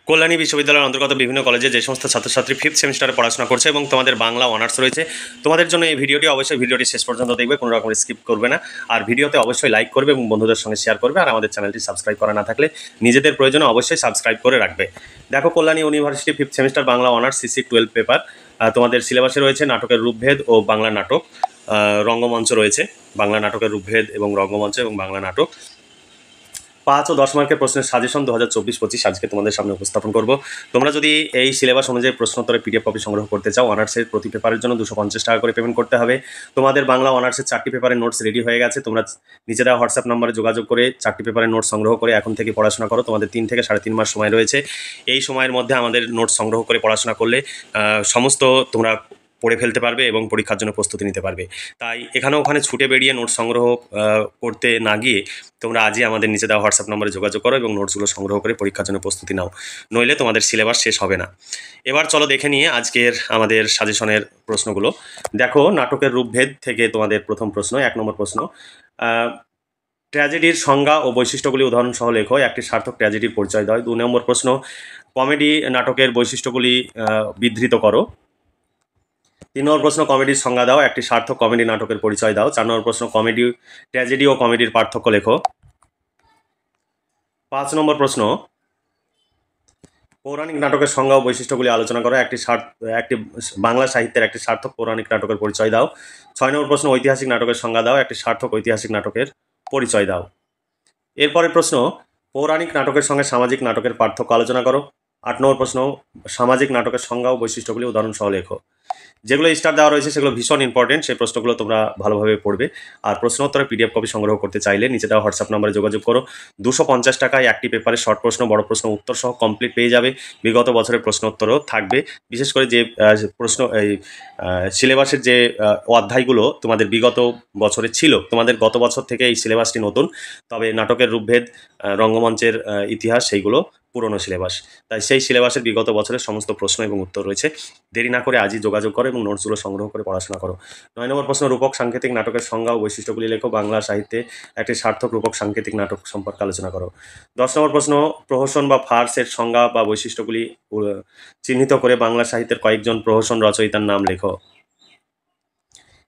কল্যাণী বিশ্ববিদ্যালয়ের অন্তর্গত বিভিন্ন কলেজে যে সমস্ত ছাত্রছাত্রী ফিফথ সেমিস্টারে পড়াশোনা করছে এবং তোমাদের বাংলা অনার্স রয়েছে, তোমাদের জন্য এই ভিডিওটি অবশ্যই ভিডিওটি শেষ পর্যন্ত দেখবে, কোনো রকম স্কিপ করবে না। আর ভিডিওতে অবশ্যই লাইক করবে এবং বন্ধুদের সঙ্গে শেয়ার করবে। আর আমাদের চ্যানেলটি সাবস্ক্রাইব করা না থাকলে নিজেদের প্রয়োজনে অবশ্যই সাবস্ক্রাইব করে রাখবে। দেখো, Kalyani university fifth semester Bangla honours CC 12 paper, তোমাদের সিলেবাসে রয়েছে নাটকের রূপভেদ ও বাংলা নাটক, রঙ্গমঞ্চ রয়েছে, বাংলা নাটকের রূপভেদ এবং রঙ্গমঞ্চ এবং বাংলা নাটক। 5 ও 10 মার্কের প্রশ্নের সাজেশন 2024-25 আজকে তোমাদের সামনে উপস্থাপন করব। তোমরা যদি এই সিলেবাস অনুযায়ী প্রশ্নোত্তরের পিডিএফ কপি সংগ্রহ করতে চাও, অনার্সের প্রতি পেপারের জন্য 250 টাকা করে পেমেন্ট করতে হবে। তোমাদের বাংলা অনার্সের 4টি পেপারের নোটস রেডি হয়ে গেছে। তোমরা নিজেরা হোয়াটসঅ্যাপ নাম্বারে যোগাযোগ করে 4টি পেপারের নোটস সংগ্রহ করে এখন থেকে পড়াশোনা করো। তোমাদের 3 থেকে 3.5 মাস সময় রয়েছে। এই সময়ের মধ্যে আমাদের নোটস সংগ্রহ করে পড়াশোনা করলে সমস্ত তোমরা পড়ে ফেলতে পারবে এবং পরীক্ষার জন্য প্রস্তুতি নিতে পারবে। তাই এখানে ওখানে ছুটে বেরিয়ে নোটস সংগ্রহ করতে না গিয়ে তোমরা আজই আমাদের নিচে দেওয়া হোয়াটসঅ্যাপ নম্বরে যোগাযোগ করো এবং নোটসগুলো সংগ্রহ করে পরীক্ষার জন্য প্রস্তুতি নাও, নইলে তোমাদের সিলেবাস শেষ হবে না। এবার চলো দেখে নিয়ে আজকের আমাদের সাজেশনের প্রশ্নগুলো। দেখো, নাটকের রূপভেদ থেকে তোমাদের প্রথম প্রশ্ন, 1 নম্বর প্রশ্ন, ট্র্যাজেডির সংজ্ঞা ও বৈশিষ্ট্যগুলি উদাহরণ সহ লেখো, একটি সার্থক ট্র্যাজেডির পরিচয় দাও। 2 নম্বর প্রশ্ন, কমেডি নাটকের বৈশিষ্ট্যগুলি বিধৃত করো। 3 নম্বর প্রশ্ন, কমেডির সংজ্ঞা দাও, একটি সার্থক কমেডি নাটকের পরিচয় দাও। 4 নম্বর প্রশ্ন, কমেডি, ট্র্যাজেডি ও কমেডির পার্থক্য লেখো। 5 নম্বর প্রশ্ন, পৌরাণিক নাটকের সংজ্ঞা ও বৈশিষ্ট্যগুলি আলোচনা করো, একটি বাংলা সাহিত্যের একটি সার্থক পৌরাণিক নাটকের পরিচয় দাও। 6 নম্বর প্রশ্ন, ঐতিহাসিক নাটকের সংজ্ঞা দাও, একটি সার্থক ঐতিহাসিক নাটকের পরিচয় দাও। এরপরের প্রশ্ন, পৌরাণিক নাটকের সঙ্গে সামাজিক নাটকের পার্থক্য আলোচনা করো। 8 নম্বর প্রশ্ন, সামাজিক নাটকের সংজ্ঞা ও বৈশিষ্ট্যগুলি উদাহরণ সহ লেখো। যেগুলো স্টার দেওয়া রয়েছে সেগুলো ভীষণ ইম্পর্টেন্ট, সেই প্রশ্নগুলো তোমরা ভালোভাবে পড়বে। আর প্রশ্নোত্তরের পিডিএফ কপি সংগ্রহ করতে চাইলে নিচে দেওয়া হোয়াটসঅ্যাপ নাম্বারে যোগাযোগ করো। 250 টাকায় একটি পেপারের শর্ট প্রশ্ন, বড় প্রশ্ন উত্তর সহ কমপ্লিট পেয়ে যাবে। বিগত বছরের প্রশ্নোত্তরও থাকবে, বিশেষ করে যে প্রশ্ন এই সিলেবাসের যে অধ্যায়গুলো তোমাদের বিগত বছরে ছিল, তোমাদের গত বছর থেকে এই সিলেবাসটি নতুন, তবে নাটকের রূপভেদ, রঙ্গমঞ্চের ইতিহাস সেইগুলো পুরনো সিলেবাস। তাই সেই সিলেবাসের বিগত বছরের সমস্ত প্রশ্ন এবং উত্তর রয়েছে। দেরি না করে আজই যোগাযোগ করো এবং নোটসগুলো সংগ্রহ করে পড়াশোনা করো। 9 নম্বর প্রশ্ন, রূপক সাংকেতিক নাটকের সংজ্ঞা ও বৈশিষ্ট্যগুলি লেখো, বাংলা সাহিত্যে একটি সার্থক রূপক সাংকেতিক নাটক সম্পর্কে আলোচনা করো। 10 নম্বর প্রশ্ন, প্রহসন বা ফার্সের সংজ্ঞা বা বৈশিষ্ট্যগুলি চিহ্নিত করে বাংলা সাহিত্যের কয়েকজন প্রহসন রচয়িতার নাম লেখো।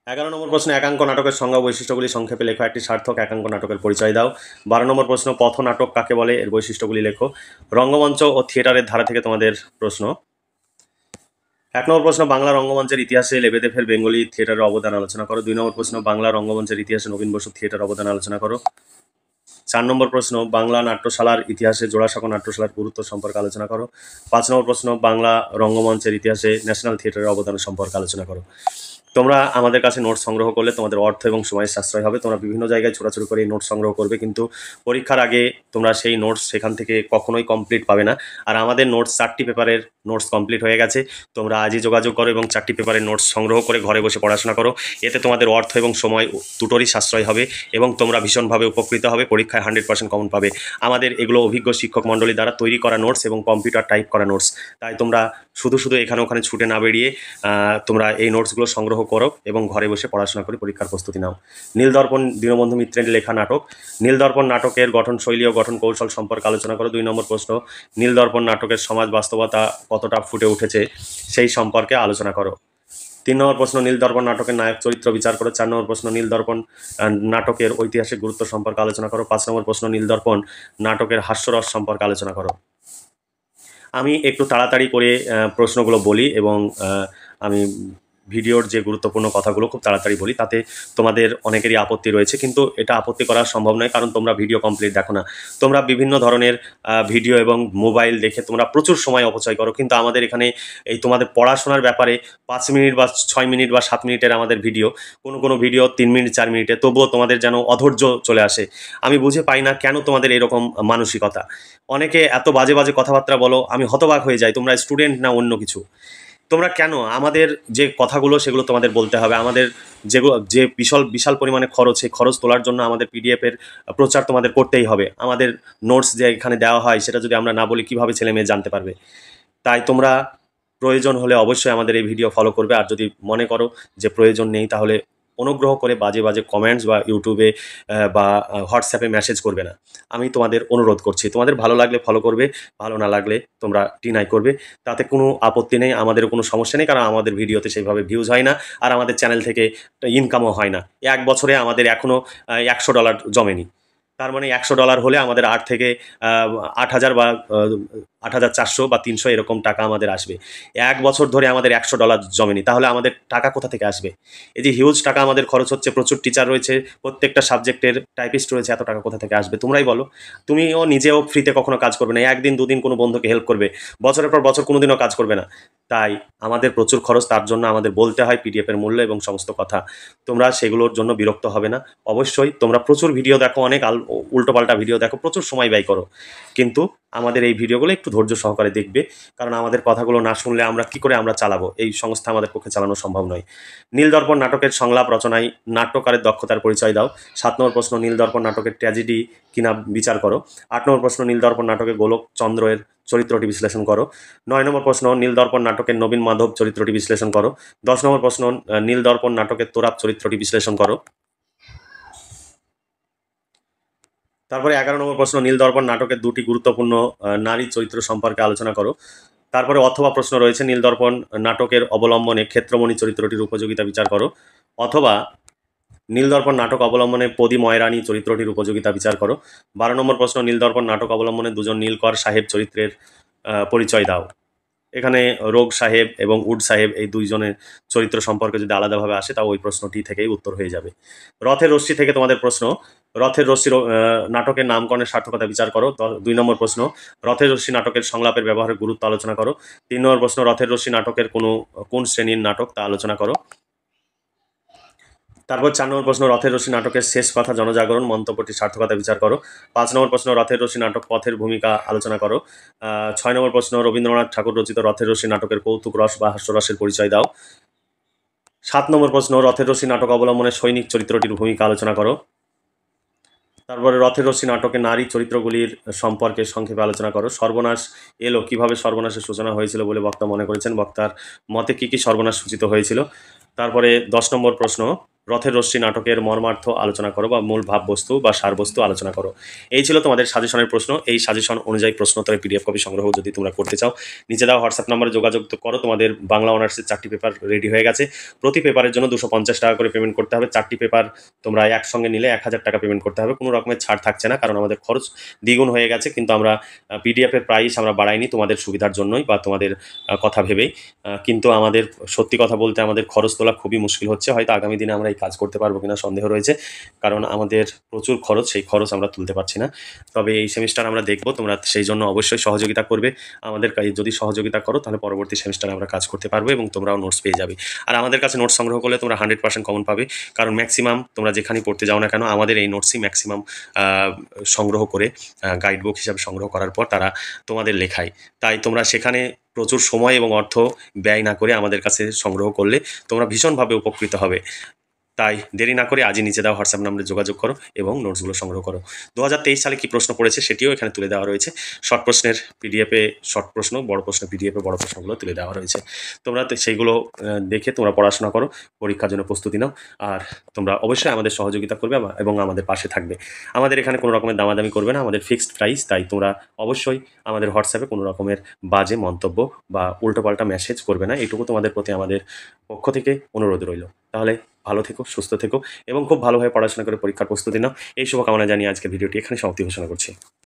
11 নম্বর প্রশ্ন, একাঙ্ক নাটকের সংজ্ঞা ও বৈশিষ্ট্যগুলি সংক্ষেপে লেখো, একটি সার্থক একাঙ্ক নাটকের পরিচয় দাও। 12 নম্বর প্রশ্ন, পথ নাটক কাকে বলে, এর বৈশিষ্ট্যগুলি লেখো। রঙ্গমঞ্চ ও থিয়েটারের ধারা থেকে তোমাদের প্রশ্ন। 1 নম্বর প্রশ্ন, বাংলা রঙ্গমঞ্চের ইতিহাসে লেবেদেফের বেঙ্গলি থিয়েটারের অবদান আলোচনা করো। 2 নম্বর প্রশ্ন, বাংলা রঙ্গমঞ্চের ইতিহাসে নবীন বসু থিয়েটার অবদান আলোচনা করো। 4 নম্বর প্রশ্ন, বাংলা নাট্যশালার ইতিহাসে জোড়াসাঁকো নাট্যশালার গুরুত্ব সম্পর্কে আলোচনা করো। 5 নম্বর প্রশ্ন, বাংলা রঙ্গমঞ্চের ইতিহাসে ন্যাশনাল থিয়েটারের অবদান সম্পর্কে আলোচনা করো। তোমরা আমাদের কাছে নোট সংগ্রহ করলে তোমাদের অর্থ এবং সময়ের সাশ্রয় হবে। তোমরা বিভিন্ন জায়গায় ছোটাছুটি করে এই নোট সংগ্রহ করবে, কিন্তু পরীক্ষার আগে তোমরা সেই নোটস সেখান থেকে কখনোই কমপ্লিট পাবে না। আর আমাদের নোটস 4টি পেপারের নোটস কমপ্লিট হয়ে গেছে। তোমরা আজই যোগাযোগ করো এবং 4টি পেপারের নোটস সংগ্রহ করে ঘরে বসে পড়াশোনা করো। এতে তোমাদের অর্থ এবং সময় দুটোরই সাশ্রয় হবে এবং তোমরা ভীষণভাবে উপকৃত হবে। পরীক্ষায় 100% কমন পাবে। আমাদের এগুলো অভিজ্ঞ শিক্ষক মণ্ডলী দ্বারা তৈরি করা নোটস এবং কম্পিউটার টাইপ করা নোটস। তাই তোমরা শুধু এখানে ওখানে ছুটে না বেরিয়ে তোমরা এই নোটসগুলো সংগ্রহ করো এবং ঘরে বসে পড়াশোনা করে পরীক্ষার প্রস্তুতি নাও। নীলদর্পণ দীনবন্ধু মিত্রের লেখা নাটক, নীলদর্পণ নাটকের গঠন শৈলী ও গঠন কৌশল সম্পর্কে আলোচনা করো। 2 নম্বর প্রশ্ন, নীলদর্পণ নাটকের সমাজ বাস্তবতা কতটা ফুটে উঠেছে সেই সম্পর্কে আলোচনা করো। 3 নম্বর প্রশ্ন, নীলদর্পণ নাটকের নায়ক চরিত্র বিচার করো। 4 নম্বর প্রশ্ন, নীলদর্পণ নাটকের ঐতিহাসিক গুরুত্ব সম্পর্কে আলোচনা করো। 5 নম্বর প্রশ্ন, নীলদর্পণ নাটকের হাস্যরস সম্পর্কে আলোচনা করো। আমি একটু তাড়াতাড়ি করে প্রশ্নগুলো বলি এবং আমি ভিডিওর যে গুরুত্বপূর্ণ কথাগুলো খুব তাড়াতাড়ি বলি, তাতে তোমাদের অনেকেরই আপত্তি রয়েছে, কিন্তু এটা আপত্তি করা সম্ভব নয়, কারণ তোমরা ভিডিও কমপ্লিট দেখো না। তোমরা বিভিন্ন ধরনের ভিডিও এবং মোবাইল দেখে তোমরা প্রচুর সময় অপচয় করো, কিন্তু আমাদের এখানে এই তোমাদের পড়াশোনার ব্যাপারে 5 মিনিট বা 6 মিনিট বা 7 মিনিটের আমাদের ভিডিও, কোনো ভিডিও 3 মিনিট 4 মিনিটে, তবুও তোমাদের যেন অধৈর্য চলে আসে। আমি বুঝে পাই না কেন তোমাদের এরকম মানসিকতা। অনেকে এত বাজে বাজে কথাবার্তা বলো, আমি হতবাক হয়ে যাই। তোমরা স্টুডেন্ট না অন্য কিছু? তোমরা কেন আমাদের যে কথাগুলো সেগুলো তোমাদের বলতে হবে। আমাদের যে বিশাল পরিমাণে খরচ, সেই খরচ তোলার জন্য আমাদের পিডিএফের প্রচার তোমাদের করতেই হবে। আমাদের নোটস যে এখানে দেওয়া হয় সেটা যদি আমরা না বলি কীভাবে ছেলে মেয়ে জানতে পারবে? তাই তোমরা প্রয়োজন হলে অবশ্যই আমাদের এই ভিডিও ফলো করবে, আর যদি মনে করো যে প্রয়োজন নেই তাহলে অনুগ্রহ করে বাজে বাজে কমেন্টস বা ইউটিউবে বা হোয়াটসঅ্যাপে মেসেজ করবে না। আমি তোমাদের অনুরোধ করছি, তোমাদের ভালো লাগলে ফলো করবে, ভালো না লাগলে তোমরা ডিনাই করবে। তাতে কোনো আপত্তি নেই, আমাদেরও কোনো সমস্যা নেই, কারণ আমাদের ভিডিওতে সেইভাবে ভিউজ হয় না, আর আমাদের চ্যানেল থেকে ইনকামও হয় না। 1 বছরে আমাদের এখনও $100 জমেনি। তার মানে $100 হলে আমাদের 8 থেকে 8,000 বা 8,400 বা 300 এরকম টাকা আমাদের আসবে। 1 বছর ধরে আমাদের $100 জমেনি, তাহলে আমাদের টাকা কোথা থেকে আসবে? এই যে হিউজ টাকা আমাদের খরচ হচ্ছে, প্রচুর টিচার রয়েছে, প্রত্যেকটা সাবজেক্টের টাইপিস্ট রয়েছে, এত টাকা কোথা থেকে আসবে তোমরাই বলো। তুমিও নিজেও ফ্রিতে কখনো কাজ করবে না, 1 দিন 2 দিন কোনো বন্ধুকে হেল্প করবে, বছরের পর বছর কোনোদিনও কাজ করবে না। তাই আমাদের প্রচুর খরচ, তার জন্য আমাদের বলতে হয় পিডিএফের মূল্য এবং সমস্ত কথা। তোমরা সেগুলোর জন্য বিরক্ত হবে না। অবশ্যই তোমরা প্রচুর ভিডিও দেখো, অনেক উল্টোপাল্টা ভিডিও দেখো, প্রচুর সময় ব্যয় করো, কিন্তু আমাদের এই ভিডিওগুলো একটু ধৈর্য সহকারে দেখবে, কারণ আমাদের কথাগুলো না শুনলে আমরা কি করে আমরা চালাবো? এই সংস্থা আমাদের পক্ষে চালানো সম্ভব নয়। নীলদর্পণ নাটকের সংলাপ রচনায় নাট্যকারের দক্ষতার পরিচয় দাও। 7 নম্বর প্রশ্ন, নীলদর্পণ নাটকের ট্র্যাজেডি কিনা বিচার করো। 8 নম্বর প্রশ্ন, নীলদর্পণ নাটকে গোলক চন্দ্রের চরিত্রটি বিশ্লেষণ করো। 9 নম্বর প্রশ্ন, নীলদর্পণ নাটকের নবীন মাধব চরিত্রটি বিশ্লেষণ করো। 10 নম্বর প্রশ্ন, নীলদর্পণ নাটকের তোরাব চরিত্রটি বিশ্লেষণ করো। তারপরে 11 নম্বর প্রশ্ন, নীলদর্পণ নাটকের 2টি গুরুত্বপূর্ণ নারী চরিত্র সম্পর্কে আলোচনা করো। তারপরে অথবা প্রশ্ন রয়েছে, নীলদর্পণ নাটকের অবলম্বনে ক্ষেত্রমণি চরিত্রটির উপযোগিতা বিচার করো। অথবা নীলদর্পণ নাটক অবলম্বনে পদি ময়রানী চরিত্রটির উপযোগিতা বিচার করো। 12 নম্বর প্রশ্ন, নীলদর্পণ নাটক অবলম্বনে দুজন নীলকর সাহেব চরিত্রের পরিচয় দাও। এখানে রোগ সাহেব এবং উড সাহেব এই দুইজনের চরিত্র সম্পর্কে যদি আলাদাভাবে আসে, তাও ওই প্রশ্নটি থেকেই উত্তর হয়ে যাবে। রথের রশ্মি থেকে তোমাদের প্রশ্ন, রথের রশ্মি নাটকের নামকরণের সার্থকতা বিচার করো। 2 নম্বর প্রশ্ন, রথের রশ্মি নাটকের সংলাপের ব্যবহারের গুরুত্ব আলোচনা করো। 3 নম্বর প্রশ্ন, রথের রশ্মি নাটকের কোন শ্রেণীর নাটক তা আলোচনা করো। তারপর 4 নম্বর প্রশ্ন, রথের রশ্মি নাটকের শেষ কথা জনজাগরণ মন্তব্যটি সার্থকতা বিচার করো। 5 নম্বর প্রশ্ন, রথের রশ্মি নাটক পথের ভূমিকা আলোচনা করো। 6 নম্বর প্রশ্ন, রবীন্দ্রনাথ ঠাকুর রচিত রথের রশ্মি নাটকের কৌতুক রস বা হাস্যরসের পরিচয় দাও। 7 নম্বর প্রশ্ন, রথের রশ্মি নাটক অবলম্বনে সৈনিক চরিত্রটির ভূমিকা আলোচনা করো। তারপরে রথের রশ্মি নাটকে নারী চরিত্রগুলির সম্পর্কে সংক্ষেপে আলোচনা করো। সর্বনাশ এলো, কিভাবে সর্বনাশের সূচনা হয়েছিল বলে বক্তা মনে করেছেন, বক্তার মতে কি কি সর্বনাশ সূচিত হয়েছিল। তারপরে 10 নম্বর প্রশ্ন, রথের রশ্মি নাটকের মর্মার্থ আলোচনা করো বা মূল ভাববস্তু বা সারবস্তু আলোচনা করো। এই ছিল তোমাদের সাজেশনের প্রশ্ন। এই সাজেশন অনুযায়ী প্রশ্নোত্তরের পিডিএফ কপি সংগ্রহ যদি তোমরা করতে চাও, নিচে দেওয়া হোয়াটসঅ্যাপ নাম্বারে যোগাযোগ করো। তোমাদের বাংলা অনার্সের 4টি পেপার রেডি হয়ে গেছে। প্রতি পেপারের জন্য 250 টাকা করে পেমেন্ট করতে হবে। 4টি পেপার তোমরা একসঙ্গে নিলে 1000 টাকা পেমেন্ট করতে হবে। কোনো রকমের ছাড় থাকছে না, কারণ আমাদের খরচ দ্বিগুণ হয়ে গেছে, কিন্তু আমরা পিডিএফের প্রাইস আমরা বাড়াইনি তোমাদের সুবিধার জন্যই বা তোমাদের কথা ভেবেই। কিন্তু আমাদের সত্যি কথা বলতে আমাদের খরচ তোলা খুবই মুশকিল হচ্ছে। হয়তো আগামী দিনে আমরা এই কাজ করতে পারবো কিনা সন্দেহ রয়েছে, কারণ আমাদের প্রচুর খরচ, সেই খরচ আমরা তুলতে পারছি না। তবে এই সেমিস্টার আমরা দেখব, তোমরা সেই জন্য অবশ্যই সহযোগিতা করবে আমাদের। যদি সহযোগিতা করো তাহলে পরবর্তী সেমিস্টারে আমরা কাজ করতে পারবো এবং তোমরাও নোটস পেয়ে যাবে। আর আমাদের কাছে নোটস সংগ্রহ করলে তোমরা 100% কমন পাবে, কারণ ম্যাক্সিমাম তোমরা যেখানেই পড়তে যাও না কেন, আমাদের এই নোটসই ম্যাক্সিমাম সংগ্রহ করে গাইড বুক হিসাবে সংগ্রহ করার পর তারা তোমাদের লেখায়। তাই তোমরা সেখানে প্রচুর সময় এবং অর্থ ব্যয় না করে আমাদের কাছে সংগ্রহ করলে তোমরা ভীষণভাবে উপকৃত হবে। তাই দেরি না করে আজই নিচে দেওয়া হোয়াটসঅ্যাপ নাম্বারে যোগাযোগ করো এবং নোটসগুলো সংগ্রহ করো। 2023 সালে কী প্রশ্ন পড়েছে সেটিও এখানে তুলে দেওয়া রয়েছে। শর্ট প্রশ্নের পিডিএফে শর্ট প্রশ্ন, বড় প্রশ্ন পিডিএফে বড় প্রশ্নগুলো তুলে দেওয়া রয়েছে। তোমরা সেইগুলো দেখে তোমরা পড়াশোনা করো, পরীক্ষার জন্য প্রস্তুতি নাও। আর তোমরা অবশ্যই আমাদের সহযোগিতা করবে এবং আমাদের পাশে থাকবে। আমাদের এখানে কোনো রকমের দামাদামি করবে না, আমাদের ফিক্সড প্রাইস। তাই তোমরা অবশ্যই আমাদের হোয়াটসঅ্যাপে কোনো রকমের বাজে মন্তব্য বা উল্টোপাল্টা মেসেজ করবে না, এটুকু তোমাদের প্রতি আমাদের পক্ষ থেকে অনুরোধ রইল। তাহলে ভালো থেকো, সুস্থ থেকো এবং খুব ভালোভাবে পড়াশোনা করে পরীক্ষার প্রস্তুতি নাও। এই শুভকামনা জানিয়ে আজকে ভিডিওটি এখানে সমাপ্তি ঘোষণা করছি।